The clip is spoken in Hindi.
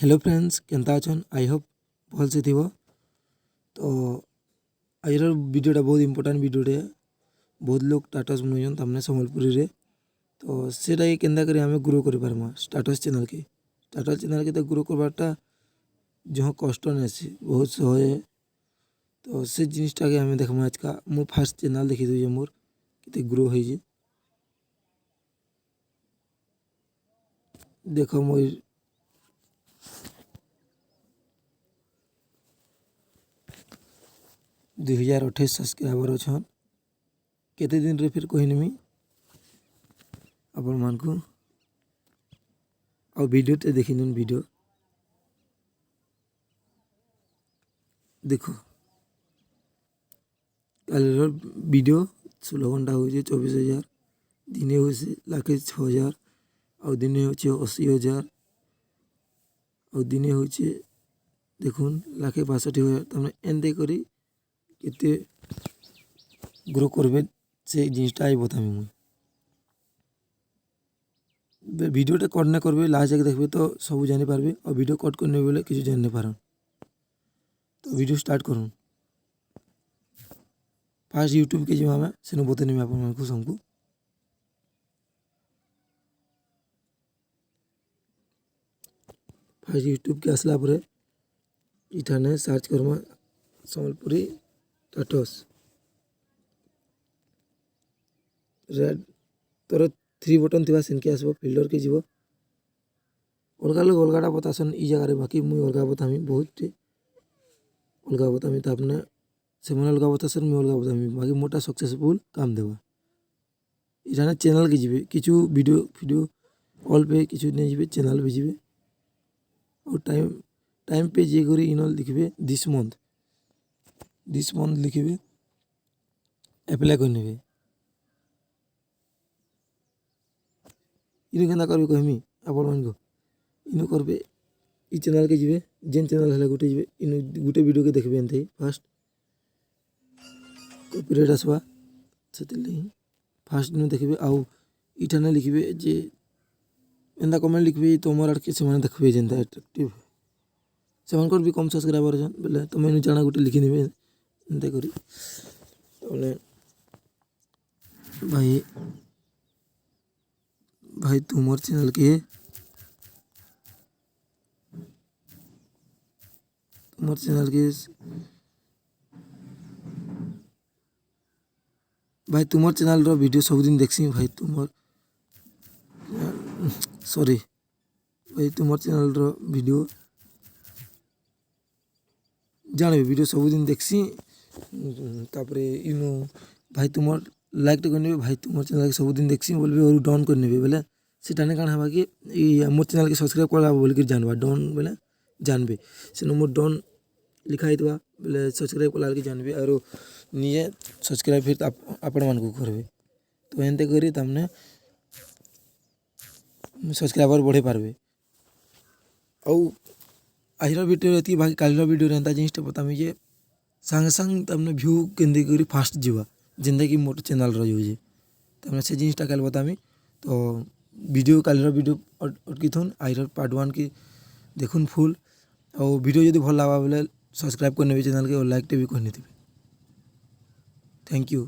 हेलो फ्रेंड्स केनता अछन आई होप भल से थी तो आज वीडियोटा बहुत इंपोर्टेंट वीडियोटे बहुत लोग स्टाटस बनाऊन तमने सम्बलपुरी रे तो सेटा केनता करी आमे ग्रो कर पारमा स्टाटस चैनल के तो ग्रो करवाटा जो कष्ट नहीं बहुत सहज है तो से जिनिसटा के आमे देखमा आज का मो फास्ट चैनल देखी दे मोर किते ग्रो होई जे देखो मोर 2028 सब्सक्राइबर अच्छन केते दिन रे फिर कहनी आपण मान को और वीडियो ते देखी वीडियो देखो कल वीडियो 16 घंटा हो 24,000 दिने हो 1,06,000 और दिने हो 80,000 और दिने हो देखुन 1,62,000 तमने एंदे करी केते ग्रो करबे से जिनिसटा आई बतामी मुई वीडियोटा कट ना करबे लास्ट जाके देखबे तो सब जानि पारबे और वीडियो कट करने बेले किछु जानि नहीं पारन तो वीडियो स्टार्ट करूँ फास्ट यूट्यूब के जीवा में सेनु बतेनी मैं आपन को सबको फास्ट यूट्यूब के आसला पर इठाने सर्च करमा सम्बलपुरी स्टाटस रेड तोर 3 बटन थी सेनके आसब फिल्डर के जीव अलग लोग अलगाटा बतासन ई जगह बाकी मुई अलगा बतामी बहुत अलगा बतामी तो आपने से मन अलगा बतासन मुई अलगा बतामी बाकी मोटा सक्सेसफुल काम देवा इठाने चैनल के जीवे किछु वीडियो ऑल पे किछु नहीं जीवे चैनल भी जीवे और टाइम पे जे करी इनल लिखबे दिस मंथ लिखबे अप्लाई कर नेबे इन केना करबे कहमी आपण मान को इन करबे ई चैनल के जीवे जेन चैनल हले गुटे जीवे इन गुटे वीडियो के देखबे एंते फास्ट कॉपीराइट आसवा सेतिले फास्ट नु देखबे आउ इठाने लिखबे जे एंदा कमेंट लिखबे तोमर आड़ के से देखबे जेंता अट्रैक्टिव से भी कम सब्सक्राइबर जन बोले तो मैंने जाना गोटे लिखी नेबे एंते करी बोले भाई तुमर चैनल के भाई तुमर चैनल रो वीडियो सब दिन देखसी भाई तुमर सॉरी भाई तुमर चैनल रो वीडियो जाने वीडियो सब दिन देखसी तापरे इनो भाई तुमर लाइक तो करने भाई तुमर चैनल के सब दिन देखसी बोलबे और डाउन कर नेबे बोले सेटाने काण हबा कि ई मोर चैनल के सब्सक्राइब करबा बोल के जानबा डाउन बोले जानबे से मोर डाउन लिखाई दवा बोले सब्सक्राइब कला के जानबे और निजे सब्सक्राइब फिर आपण मान को करबे तो एंते करी तमने सब्सक्राइबर बढ़े पारबे औ आज वीडियो रहती बाकी काल वीडियो रहता जिनिसटा बतामी जे संग संग तमने व्यू केंदे करी फास्ट जीवा जिंदगी मोट चैनल रो यूज तमने से जिनिसटा काल बतामी तो वीडियो काल वीडियो अटकी थुन आज पार्ट 1 की देखुन फुल और वीडियो यदि भल लगा बोले सब्सक्राइब करने चैनल के और लाइक भी करने थी थैंक यू।